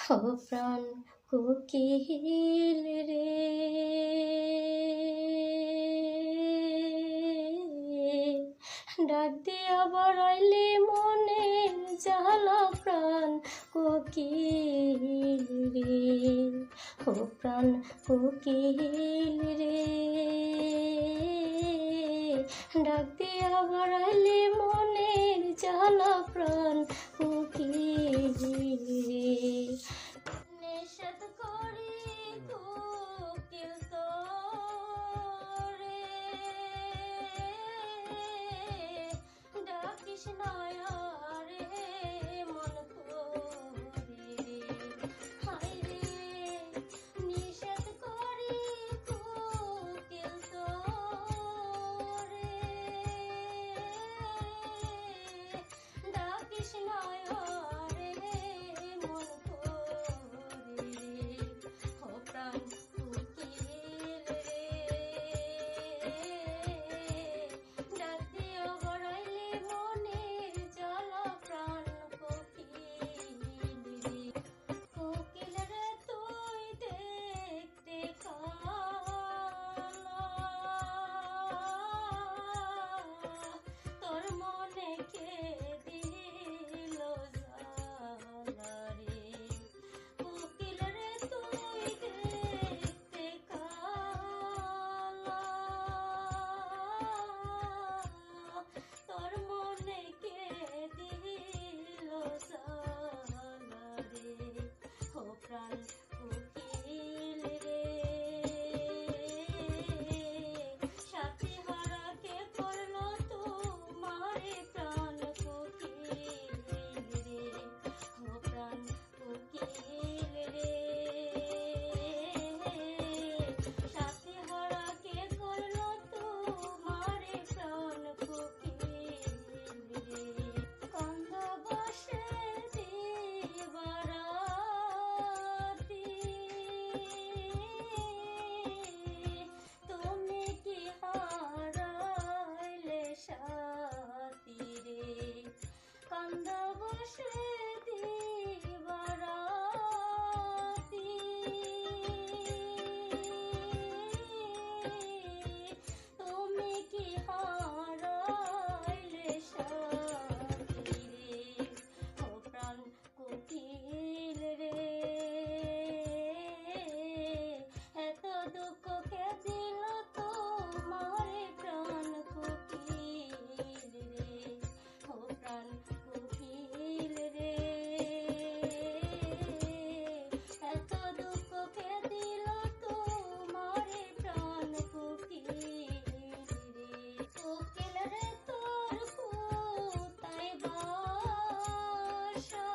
ও প্রাণ কোকিল রে, ডাক দিয়া বাড়াইলে মনের জ্বালা প্রাণ কোকিল রে, ও প্রাণ কোকিল রে, ডাক দিয়া বাড়াইলে মনের জ্বালা প্রাণ কোকিল রে। নিষেধ করি কোকিল তোরে, ডাকিস নয়রে মন করে, হায় রে নিষেধ করি কোকিল তোরে, ডাকিস নয়রে মন করে, ও প্রাণ কোকিল রে, ডাক দিয়া বাড়াইলে মনের জ্বালা প্রাণ কোকিল রে। কোকিল রে তুই দেখতে কালা, তোর মনে কে দিল জ্বালা রে, কোকিল রে তুই দেখতে কালা, তোর মনে কে দিল জ্বালা রে, ও প্রাণ কোকিল রে, সাথী হারা কে করলো তোমারে প্রাণ কোকিল রে, ও প্রাণ কোকিল রে, সাথী হারা কে করলো তোমারে প্রাণ কোকিল রে। কান্দ বসে দিবারাতি, তুমি কি হারাইলে সাথী রে, কান্দ বসে দিবারাতি, তুমি কি হারাইলে সাথী রে, ও প্রাণ কোকিল রে, এত দুঃখ কে দিল তোমারে প্রাণ কোকিল রে, ও প্রাণ কোকিল রে, এত দুঃখ কে দিল তোমারে প্রাণ কোকিল রে। কোকিল রে তোর কোথায় বাসা,